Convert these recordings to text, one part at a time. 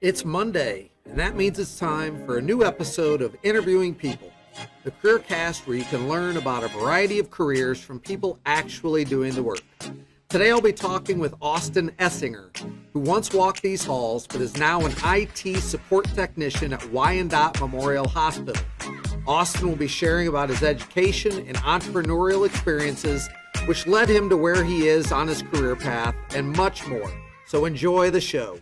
It's Monday, and that means it's time for a new episode of Interviewing People, the careercast where you can learn about a variety of careers from people actually doing the work. Today I'll be talking with Austin Essinger, who once walked these halls but is now an IT support technician at Wyandot Memorial Hospital. Austin will be sharing about his education and entrepreneurial experiences, which led him to where he is on his career path, and much more. So enjoy the show.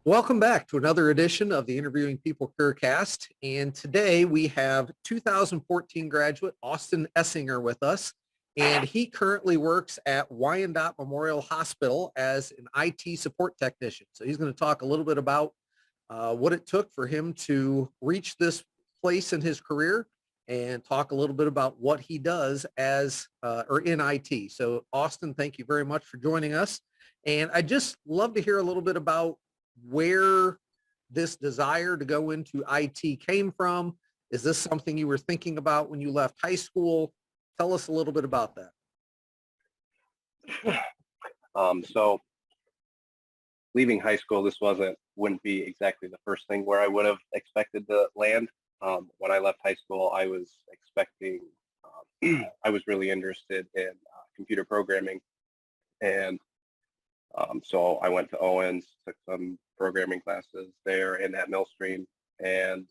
Welcome back to another edition of the Interviewing People Careercast. And today we have 2014 graduate Austin Essinger with us. And he currently works at Wyandot Memorial Hospital as an IT support technician. So he's going to talk a little bit about what it took for him to reach this place in his career and talk a little bit about what he does as or in IT. So Austin, thank you very much for joining us. And I'd just love to hear a little bit about where this desire to go into IT came from. Is this something you were thinking about when you left high school? Tell us a little bit about that. So leaving high school, this wouldn't be exactly the first thing where I would have expected to land. When I left high school, I was expecting, I was really interested in computer programming. And so I went to Owens, took some programming classes there in that Millstream. And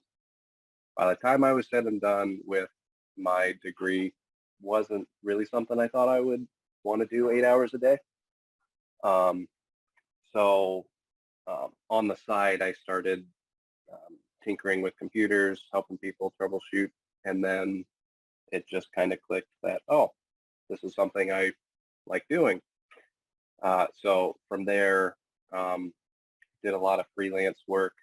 by the time I was said and done with my degree, wasn't really something I thought I would want to do 8 hours a day. So on the side, I started tinkering with computers, helping people troubleshoot. And then it just kind of clicked that, oh, this is something I like doing. So from there, did a lot of freelance work,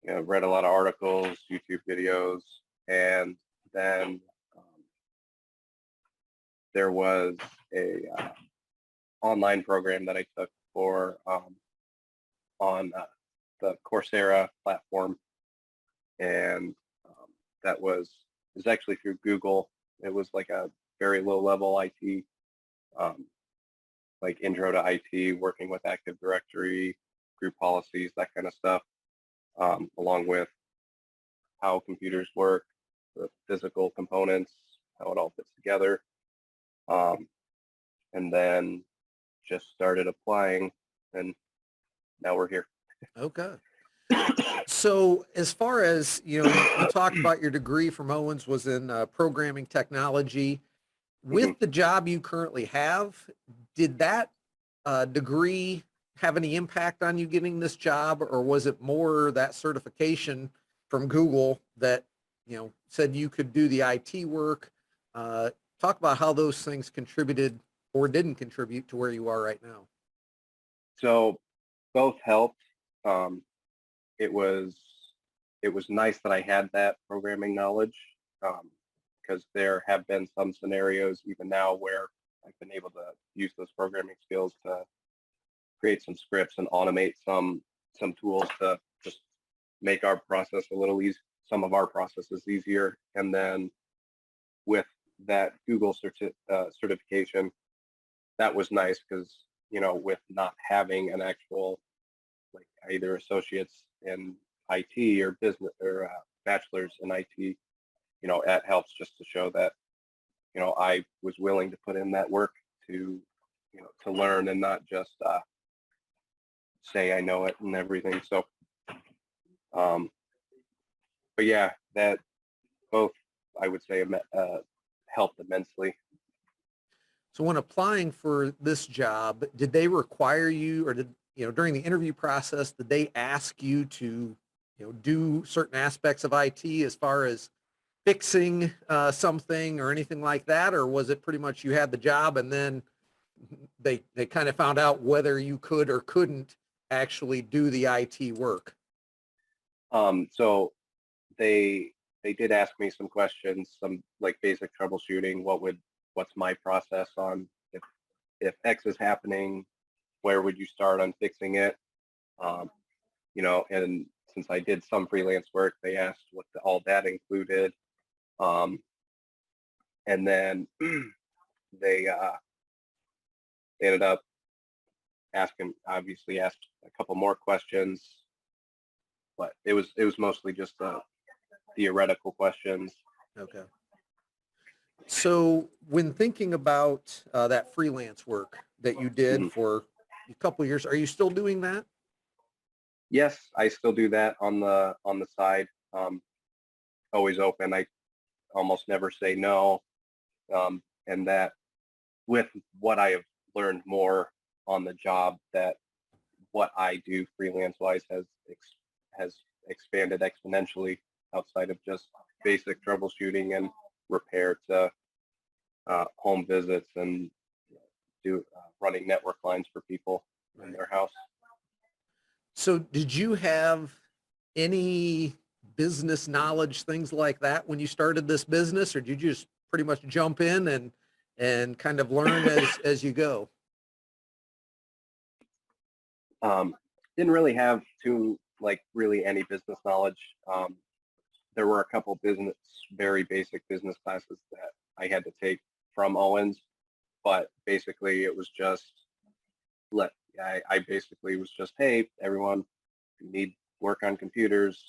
read a lot of articles, YouTube videos, and then there was a online program that I took for on the Coursera platform, and that was actually through Google. It was like a very low level IT. Like intro to IT, working with Active Directory, group policies, that kind of stuff, along with how computers work, the physical components, how it all fits together. And then just started applying, and now we're here. Okay. So as far as, you talked about your degree from Owens was in programming technology. With the job you currently have, did that degree have any impact on you getting this job, or was it more that certification from Google that, said you could do the IT work? Talk about how those things contributed or didn't contribute to where you are right now. So both helped. It was nice that I had that programming knowledge. Because there have been some scenarios even now where I've been able to use those programming skills to create some scripts and automate some tools to just make our process a little easier, some of our processes easier. And then with that Google certification, that was nice because, with not having an actual, like either associates in IT or business or bachelor's in IT, it helps just to show that, I was willing to put in that work to, to learn and not just say I know it and everything. So, but yeah, that both, I would say, helped immensely. So when applying for this job, did they require you, or during the interview process, did they ask you to, do certain aspects of IT as far as fixing something or anything like that? Or was it pretty much you had the job and then they kind of found out whether you could or couldn't actually do the IT work? So they did ask me some questions, some like basic troubleshooting. What's my process on if X is happening, where would you start on fixing it? And since I did some freelance work, they asked what all that included. And then they ended up obviously asked a couple more questions, but it was mostly just theoretical questions. Okay. So when thinking about that freelance work that you did Mhm. for a couple of years, are you still doing that? Yes, I still do that on the side. Always open. I almost never say no. And that with what I have learned more on the job, that what I do freelance wise has expanded exponentially outside of just basic troubleshooting and repair to home visits and do running network lines for people in Right. their house. So did you have any business knowledge, things like that when you started this business, or did you just pretty much jump in and kind of learn as you go? Um, didn't really have too like really any business knowledge. There were a couple very basic business classes that I had to take from Owens, but basically it was just let I basically was just, hey, everyone, you need work on computers,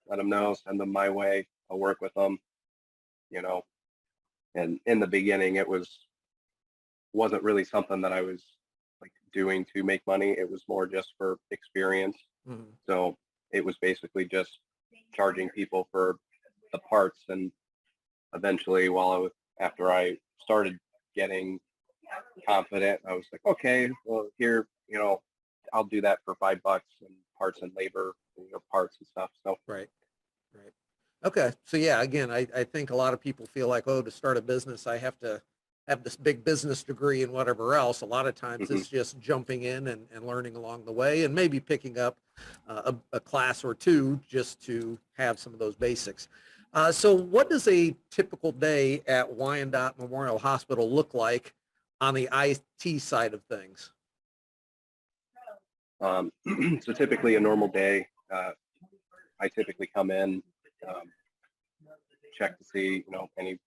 let them know, send them my way, I'll work with them, you know. And in the beginning, wasn't really something that I was like doing to make money. It was more just for experience. Mhm. So it was basically just charging people for the parts. And eventually, after I started getting confident, I was like, okay, well here, I'll do that for $5 and parts and labor, parts and stuff. So Right. Right. Okay. So yeah, again, I think a lot of people feel like, oh, to start a business, I have to have this big business degree and whatever else. A lot of times mhm. it's just jumping in and learning along the way and maybe picking up a class or two just to have some of those basics. So what does a typical day at Wyandot Memorial Hospital look like on the IT side of things? So typically a normal day, I typically come in, um, check to see, any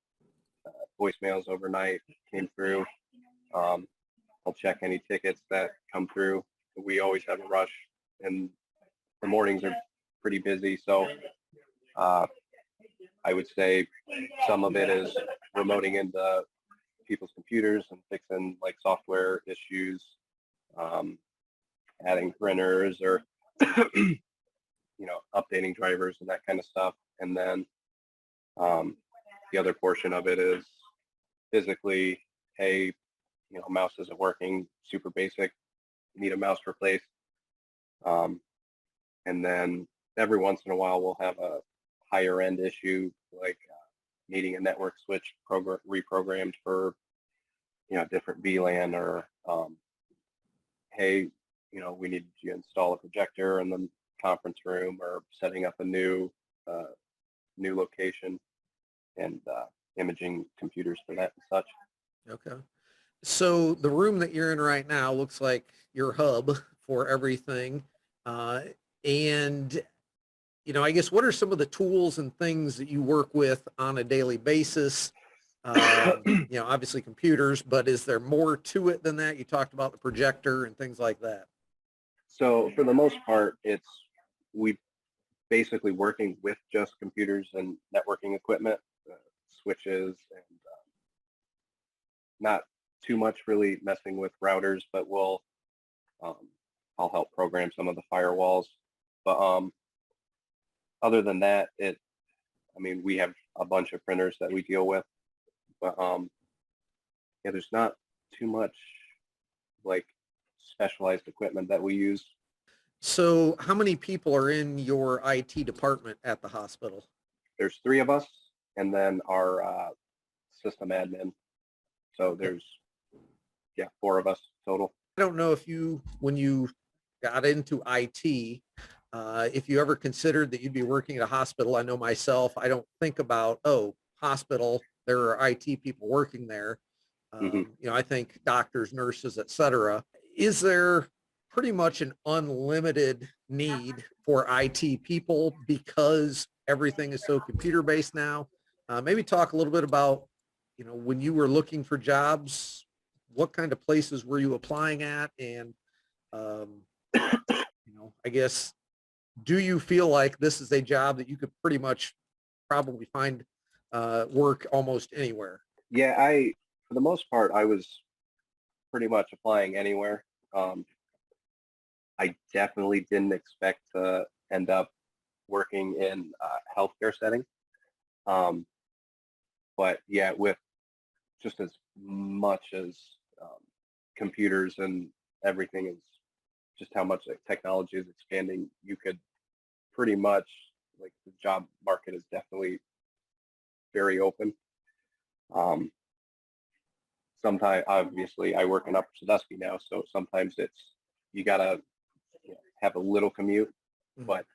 voicemails overnight came through. Um, I'll check any tickets that come through. We always have a rush, and the mornings are pretty busy. So uh, I would say some of it is remoting into people's computers and fixing like software issues, um, adding printers or updating drivers and that kind of stuff. And then the other portion of it is physically, hey, mouse isn't working, super basic, need a mouse replaced. Um, and then every once in a while we'll have a higher end issue like needing a network switch reprogrammed for different VLAN or hey, we need to install a projector in the conference room or setting up a new location and imaging computers for that and such. Okay. So the room that you're in right now looks like your hub for everything. Uh, and, I guess what are some of the tools and things that you work with on a daily basis? Obviously computers, but is there more to it than that? You talked about the projector and things like that. So for the most part, we basically working with just computers and networking equipment, switches, and not too much really messing with routers, but um, I'll help program some of the firewalls. But other than that, we have a bunch of printers that we deal with, but yeah, there's not too much like specialized equipment that we use. So how many people are in your IT department at the hospital? There's three of us, and then our system admin. So Okay. there's four of us total. I don't know when you got into IT, if you ever considered that you'd be working at a hospital. I know myself, I don't think about, oh, hospital, there are IT people working there. Hmm. I think doctors, nurses, et cetera. Is there pretty much an unlimited need for IT people because everything is so computer based now? Maybe talk a little bit about, when you were looking for jobs, what kind of places were you applying at, and I guess, do you feel like this is a job that you could pretty much probably find work almost anywhere? Yeah, for the most part, I was pretty much applying anywhere. I definitely didn't expect to end up working in a healthcare setting. Um, but yeah, with just as much as um, computers and everything is just how much like, technology is expanding, you could pretty much like the job market is definitely very open. Um, Sometimes, obviously, I work in Upper Sandusky now, so sometimes you gotta have a little commute, Mhm. but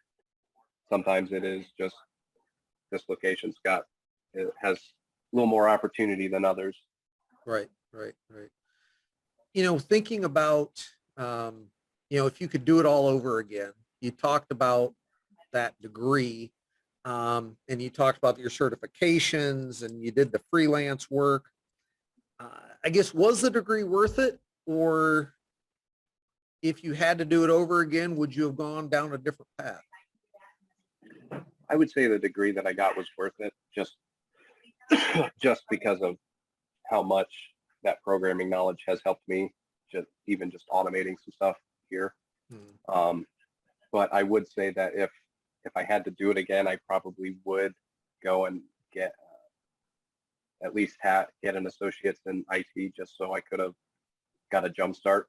sometimes it is just this location's got it has a little more opportunity than others. Right, right, right. Thinking about, if you could do it all over again, you talked about that degree, and you talked about your certifications and you did the freelance work. I guess, was the degree worth it? Or if you had to do it over again, would you have gone down a different path? I would say the degree that I got was worth it, just just because of how much that programming knowledge has helped me, just automating some stuff here. Hmm. But I would say that if I had to do it again, I probably would go and get at least get an associate's in IT, just so I could have got a jump start.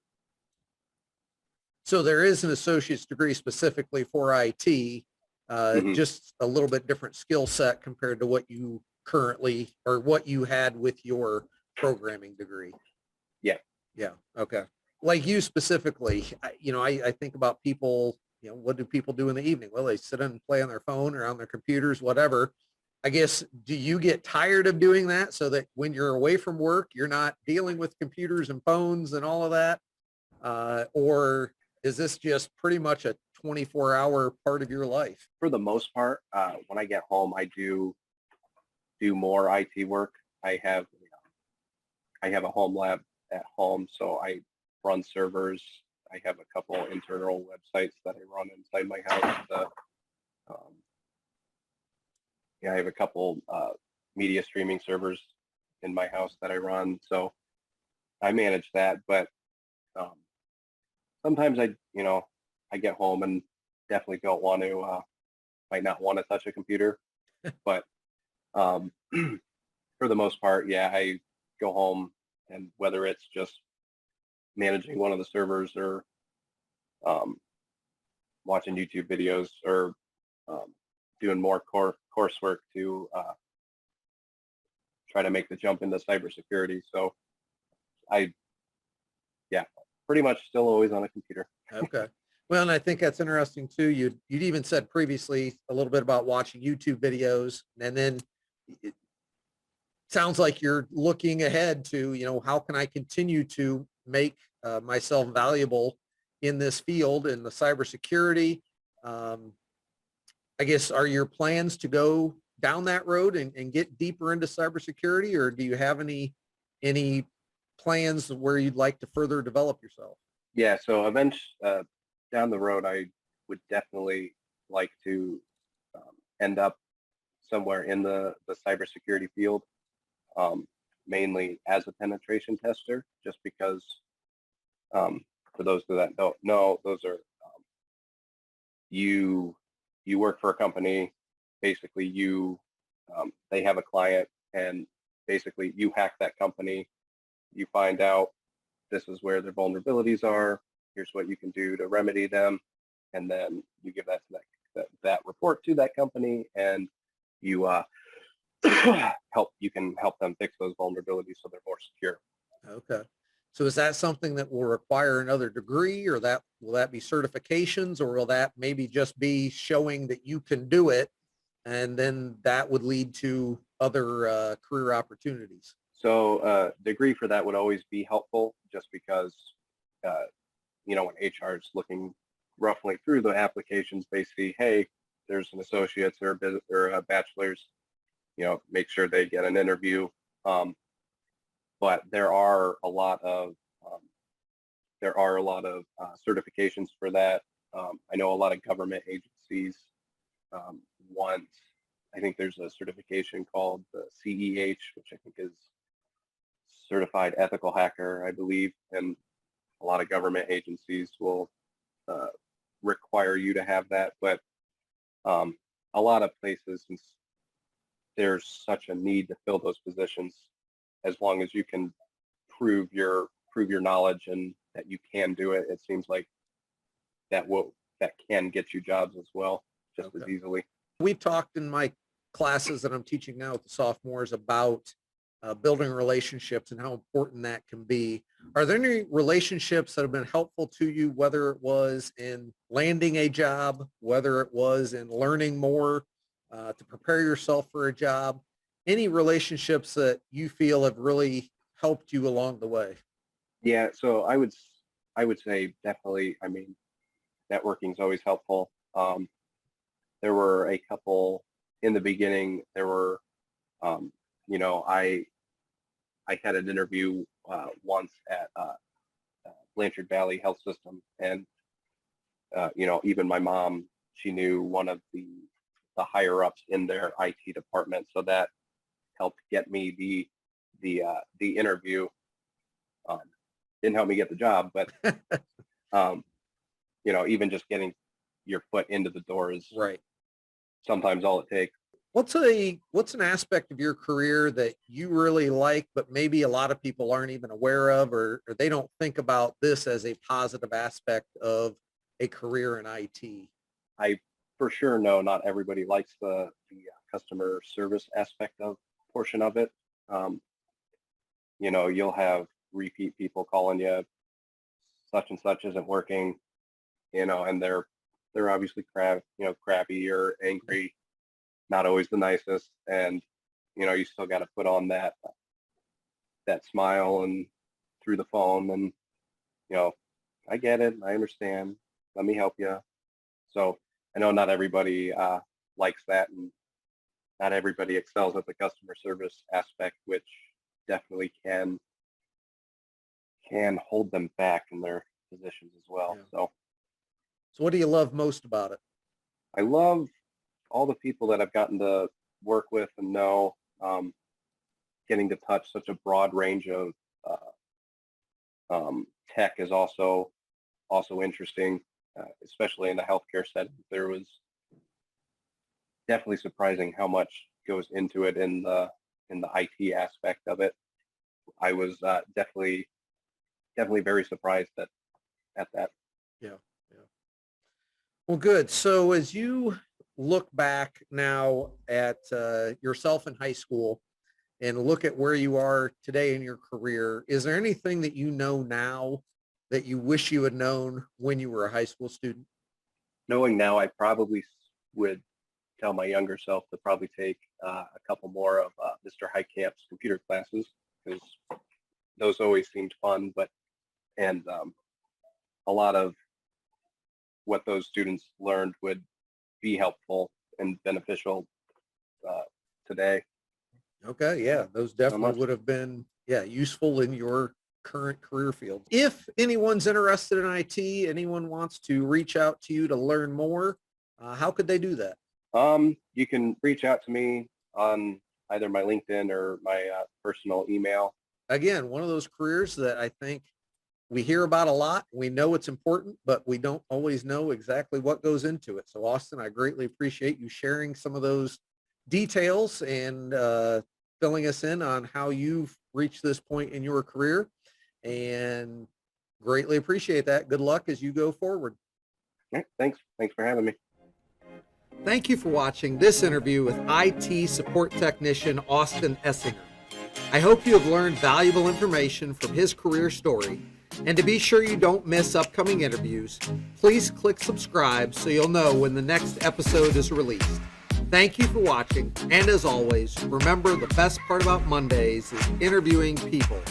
So there is an associate's degree specifically for IT, Hmm. just a little bit different skill set compared to what you currently or what you had with your programming degree. Yeah. Yeah. Okay. Like you specifically, I think about people, what do people do in the evening? Well, they sit and play on their phone or on their computers, whatever. I guess, do you get tired of doing that so that when you're away from work, you're not dealing with computers and phones and all of that? Or is this just pretty much a 24-hour part of your life? For the most part, when I get home, I do more IT work. I have a home lab at home, so I run servers. I have a couple internal websites that I run inside my house. Um, yeah, I have a couple media streaming servers in my house that I run, so I manage that. But um, sometimes I get home and definitely don't want to, might not want to touch a computer. But um, for the most part, yeah, I go home, and whether it's just managing one of the servers or um, watching YouTube videos or um, doing more coursework to try to make the jump into cybersecurity. So I, yeah, pretty much still always on a computer. Okay. Well, and I think that's interesting too. You'd even said previously a little bit about watching YouTube videos, and then it sounds like you're looking ahead to, how can I continue to make myself valuable in this field in the cybersecurity? Um, I guess, are your plans to go down that road and get deeper into cybersecurity, or do you have any plans where you'd like to further develop yourself? Yeah, so eventually down the road, I would definitely like to end up somewhere in the cybersecurity field, um, mainly as a penetration tester, just because um, for those that don't know, those are you you work for a company, basically they have a client, and basically you hack that company, you find out this is where their vulnerabilities are, here's what you can do to remedy them, and then you give that to that report to that company, and you you can help them fix those vulnerabilities so they're more secure. Okay. So is that something that will require another degree, or that will that be certifications, or will that maybe just be showing that you can do it, and then that would lead to other career opportunities? So degree for that would always be helpful, just because uh, when HR is looking roughly through the applications, they see, hey, there's an associate's or a bachelor's, make sure they get an interview. But there are a lot of there are a lot of certifications for that. I know a lot of government agencies want, I think there's a certification called the CEH, which I think is Certified Ethical Hacker, I believe, and a lot of government agencies will require you to have that. But a lot of places, since there's such a need to fill those positions, as long as you can prove your knowledge and that you can do it, it seems like that can get you jobs as well, just as easily. We talked in my classes that I'm teaching now with the sophomores about building relationships and how important that can be. Are there any relationships that have been helpful to you, whether it was in landing a job, whether it was in learning more to prepare yourself for a job? Any relationships that you feel have really helped you along the way? Yeah, so I would say definitely. I mean, networking is always helpful. There were a couple in the beginning. There were, I had an interview once at Blanchard Valley Health System, and even my mom, she knew one of the higher ups in their IT department, so that helped get me the interview. Didn't help me get the job, but even just getting your foot into the door is right. Sometimes all it takes. What's an aspect of your career that you really like, but maybe a lot of people aren't even aware of, or they don't think about this as a positive aspect of a career in IT? I for sure know not everybody likes the customer service portion of it. You'll have repeat people calling you, such and such isn't working, and they're obviously crappy or angry, not always the nicest, and you still got to put on that smile and through the phone, and I get it, I understand, let me help you. So I know not everybody likes that, and not everybody excels at the customer service aspect, which definitely can hold them back in their positions as well. Yeah. So what do you love most about it? I love all the people that I've gotten to work with and know, getting to touch such a broad range of tech is also interesting, especially in the healthcare setting. There was definitely surprising how much goes into it in the IT aspect of it. I was definitely very surprised at that. Yeah. Well, good. So as you look back now at yourself in high school and look at where you are today in your career, is there anything that you know now that you wish you had known when you were a high school student? Knowing now, I probably would tell my younger self to probably take a couple more of Mr. Heikamp's computer classes, because those always seemed fun, and a lot of what those students learned would be helpful and beneficial today. Okay, yeah, those definitely would have been useful in your current career field. If anyone's interested in IT, anyone wants to reach out to you to learn more, how could they do that? You can reach out to me on either my LinkedIn or my personal email. Again, one of those careers that I think we hear about a lot. We know it's important, but we don't always know exactly what goes into it. So Austin, I greatly appreciate you sharing some of those details and filling us in on how you've reached this point in your career, and greatly appreciate that. Good luck as you go forward. Yeah, thanks for having me. Thank you for watching this interview with IT support technician Austin Essinger. I hope you have learned valuable information from his career story. And to be sure you don't miss upcoming interviews, please click subscribe so you'll know when the next episode is released. Thank you for watching, and as always, remember the best part about Mondays is interviewing people.